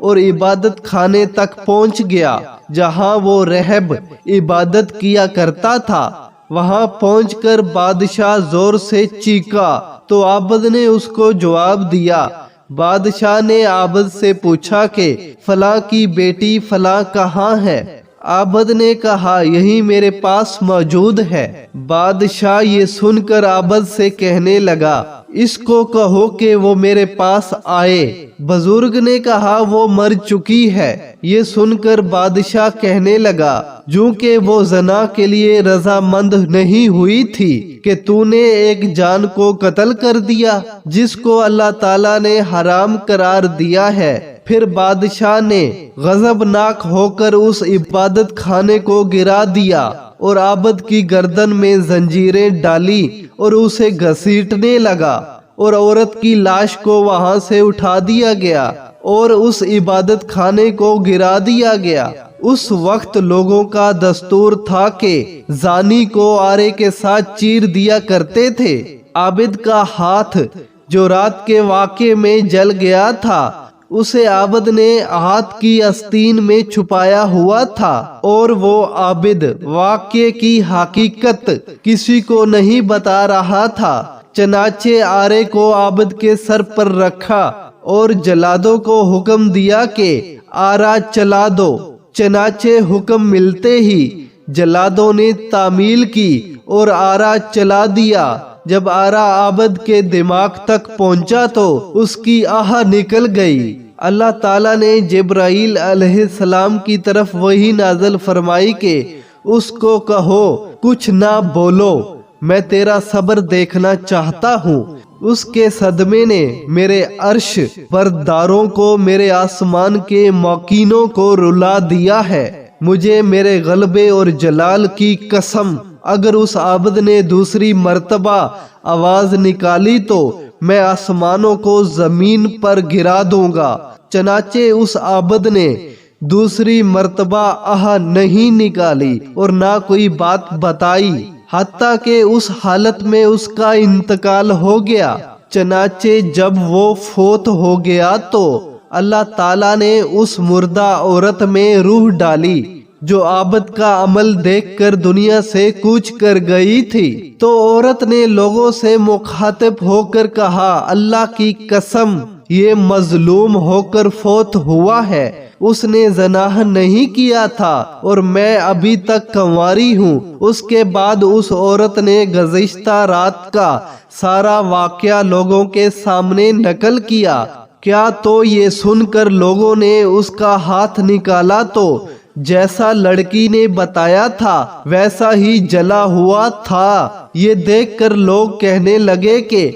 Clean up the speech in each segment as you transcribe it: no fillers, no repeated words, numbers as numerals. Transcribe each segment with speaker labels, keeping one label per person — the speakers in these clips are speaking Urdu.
Speaker 1: اور عبادت خانے تک پہنچ گیا جہاں وہ رہب عبادت کیا کرتا تھا۔ وہاں پہنچ کر بادشاہ زور سے چیخا تو عابد نے اس کو جواب دیا۔ بادشاہ نے عابد سے پوچھا کہ فلاں کی بیٹی فلاں کہاں ہے؟ عابد نے کہا یہی میرے پاس موجود ہے۔ بادشاہ یہ سن کر عابد سے کہنے لگا اس کو کہو کہ وہ میرے پاس آئے۔ بزرگ نے کہا وہ مر چکی ہے۔ یہ سن کر بادشاہ کہنے لگا جو کہ وہ زنا کے لیے رضامند نہیں ہوئی تھی کہ تو نے ایک جان کو قتل کر دیا جس کو اللہ تعالیٰ نے حرام قرار دیا ہے۔ پھر بادشاہ نے غضبناک ہو کر اس عبادت خانے کو گرا دیا اور عابد کی گردن میں زنجیریں ڈالی اور اسے گھسیٹنے لگا، اور عورت کی لاش کو وہاں سے اٹھا دیا گیا اور اس عبادت خانے کو گرا دیا گیا۔ اس وقت لوگوں کا دستور تھا کہ زانی کو آرے کے ساتھ چیر دیا کرتے تھے۔ عابد کا ہاتھ جو رات کے واقعے میں جل گیا تھا اسے عابد نے ہاتھ کی آستین میں چھپایا ہوا تھا، اور وہ عابد واقعے کی حقیقت کسی کو نہیں بتا رہا تھا۔ چنانچہ آرے کو عابد کے سر پر رکھا اور جلادوں کو حکم دیا کہ آرا چلا دو۔ چنانچہ حکم ملتے ہی جلادوں نے تعمیل کی اور آرا چلا دیا۔ جب آرا عابد کے دماغ تک پہنچا تو اس کی آہ نکل گئی۔ اللہ تعالیٰ نے جبرائیل علیہ السلام کی طرف وحی نازل فرمائی کہ اس کو کہو کچھ نہ بولو، میں تیرا صبر دیکھنا چاہتا ہوں۔ اس کے صدمے نے میرے عرش برداروں کو، میرے آسمان کے موقینوں کو رلا دیا ہے۔ مجھے میرے غلبے اور جلال کی قسم اگر اس عابد نے دوسری مرتبہ آواز نکالی تو میں آسمانوں کو زمین پر گرا دوں گا۔ چنانچہ اس عابد نے دوسری مرتبہ آہ نہیں نکالی اور نہ کوئی بات بتائی حتیٰ کہ اس حالت میں اس کا انتقال ہو گیا۔ چنانچہ جب وہ فوت ہو گیا تو اللہ تعالیٰ نے اس مردہ عورت میں روح ڈالی جو عابد کا عمل دیکھ کر دنیا سے کوچ کر گئی تھی۔ تو عورت نے لوگوں سے مخاطب ہو کر کہا اللہ کی قسم یہ مظلوم ہو کر فوت ہوا ہے، اس نے زنا نہیں کیا تھا اور میں ابھی تک کنواری ہوں۔ اس کے بعد اس عورت نے گزشتہ رات کا سارا واقعہ لوگوں کے سامنے نقل کیا۔ کیا تو یہ سن کر لوگوں نے اس کا ہاتھ نکالا تو جیسا لڑکی نے بتایا تھا ویسا ہی جلا ہوا تھا۔ یہ دیکھ کر لوگ کہنے لگے کہ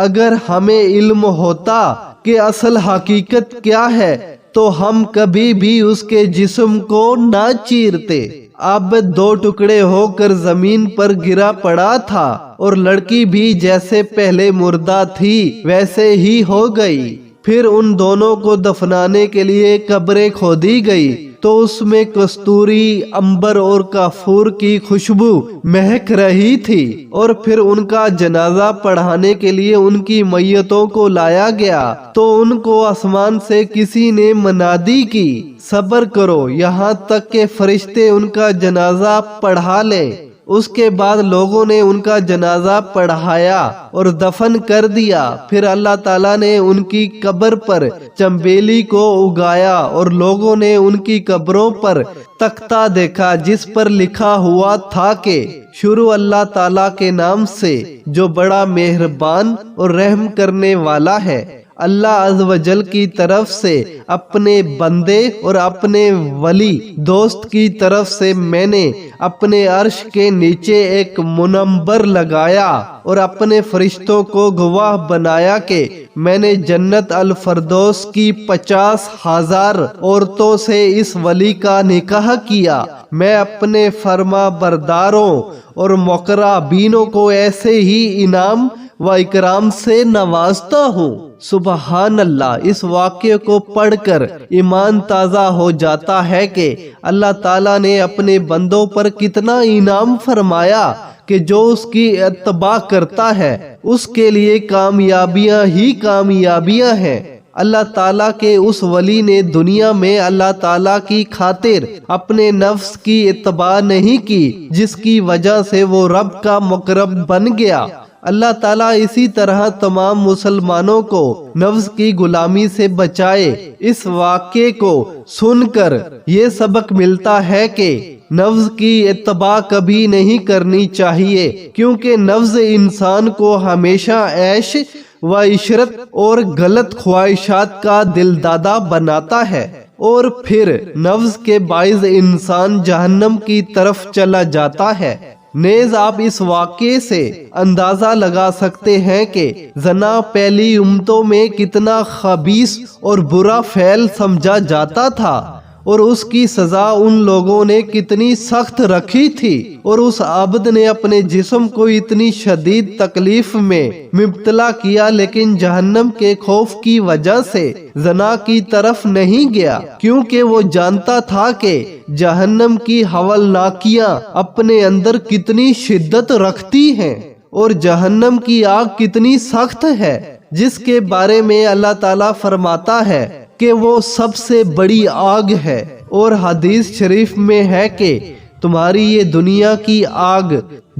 Speaker 1: اگر ہمیں علم ہوتا کہ اصل حقیقت کیا ہے تو ہم کبھی بھی اس کے جسم کو نہ چیرتے۔ عابد دو ٹکڑے ہو کر زمین پر گرا پڑا تھا اور لڑکی بھی جیسے پہلے مردہ تھی ویسے ہی ہو گئی۔ پھر ان دونوں کو دفنانے کے لیے قبریں کھودی گئی تو اس میں کستوری، عنبر اور کافور کی خوشبو مہک رہی تھی، اور پھر ان کا جنازہ پڑھانے کے لیے ان کی میتوں کو لایا گیا تو ان کو آسمان سے کسی نے منادی کی صبر کرو یہاں تک کہ فرشتے ان کا جنازہ پڑھا لیں۔ اس کے بعد لوگوں نے ان کا جنازہ پڑھایا اور دفن کر دیا۔ پھر اللہ تعالیٰ نے ان کی قبر پر چنبیلی کو اگایا اور لوگوں نے ان کی قبروں پر تختہ دیکھا جس پر لکھا ہوا تھا کہ شروع اللہ تعالیٰ کے نام سے جو بڑا مہربان اور رحم کرنے والا ہے۔ اللہ عز و جل کی طرف سے اپنے بندے اور اپنے ولی دوست کی طرف سے میں نے اپنے عرش کے نیچے ایک منبر لگایا اور اپنے فرشتوں کو گواہ بنایا کہ میں نے جنت الفردوس کی 50,000 عورتوں سے اس ولی کا نکاح کیا۔ میں اپنے فرما برداروں اور مقربینوں کو ایسے ہی انعام و اکرام سے نوازتا ہوں۔ سبحان اللہ۔ اس واقعے کو پڑھ کر ایمان تازہ ہو جاتا ہے کہ اللہ تعالیٰ نے اپنے بندوں پر کتنا انعام فرمایا کہ جو اس کی اتباع کرتا ہے اس کے لیے کامیابیاں ہی کامیابیاں ہیں۔ اللہ تعالیٰ کے اس ولی نے دنیا میں اللہ تعالیٰ کی خاطر اپنے نفس کی اتباع نہیں کی، جس کی وجہ سے وہ رب کا مقرب بن گیا۔ اللہ تعالیٰ اسی طرح تمام مسلمانوں کو نفس کی غلامی سے بچائے۔ اس واقعے کو سن کر یہ سبق ملتا ہے کہ نفس کی اتباع کبھی نہیں کرنی چاہیے، کیونکہ نفس انسان کو ہمیشہ عیش و عشرت اور غلط خواہشات کا دلدادہ بناتا ہے، اور پھر نفس کے باعث انسان جہنم کی طرف چلا جاتا ہے۔ نیز آپ اس واقعے سے اندازہ لگا سکتے ہیں کہ زنا پہلی امتوں میں کتنا خبیث اور برا فعل سمجھا جاتا تھا، اور اس کی سزا ان لوگوں نے کتنی سخت رکھی تھی، اور اس عبد نے اپنے جسم کو اتنی شدید تکلیف میں مبتلا کیا، لیکن جہنم کے خوف کی وجہ سے زنا کی طرف نہیں گیا، کیونکہ وہ جانتا تھا کہ جہنم کی ہولناکیاں اپنے اندر کتنی شدت رکھتی ہیں، اور جہنم کی آگ کتنی سخت ہے، جس کے بارے میں اللہ تعالیٰ فرماتا ہے کہ وہ سب سے بڑی آگ ہے، اور حدیث شریف میں ہے کہ تمہاری یہ دنیا کی آگ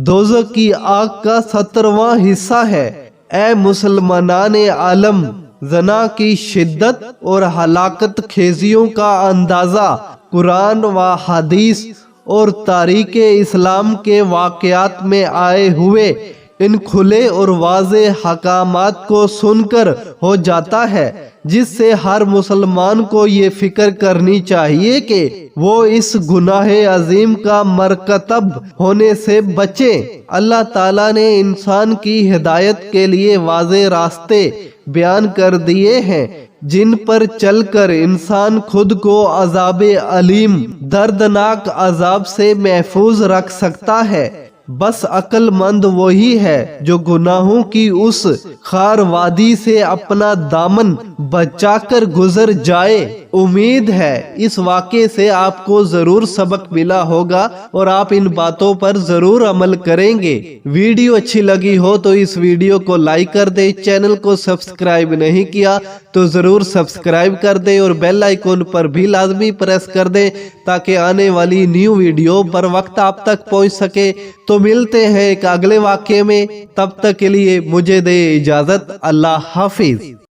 Speaker 1: دوزخ کی آگ کا 70واں حصہ ہے۔ اے مسلمانان عالم، زنا کی شدت اور ہلاکت خیزیوں کا اندازہ قرآن و حدیث اور تاریخ اسلام کے واقعات میں آئے ہوئے ان کھلے اور واضح حکامات کو سن کر ہو جاتا ہے، جس سے ہر مسلمان کو یہ فکر کرنی چاہیے کہ وہ اس گناہ عظیم کا مرتکب ہونے سے بچے۔ اللہ تعالیٰ نے انسان کی ہدایت کے لیے واضح راستے بیان کر دیے ہیں، جن پر چل کر انسان خود کو عذاب علیم، دردناک عذاب سے محفوظ رکھ سکتا ہے۔ بس عقل مند وہی ہے جو گناہوں کی اس خار وادی سے اپنا دامن بچا کر گزر جائے۔ امید ہے اس واقعے سے آپ کو ضرور سبق ملا ہوگا اور آپ ان باتوں پر ضرور عمل کریں گے۔ ویڈیو اچھی لگی ہو تو اس ویڈیو کو لائک کر دیں، چینل کو سبسکرائب نہیں کیا تو ضرور سبسکرائب کر دیں، اور بیل آئیکن پر بھی لازمی پریس کر دیں تاکہ آنے والی نیو ویڈیو پر وقت آپ تک پہنچ سکے۔ تو ملتے ہیں ایک اگلے واقعے میں، تب تک کے لیے مجھے دے اجازت۔ اللہ حافظ۔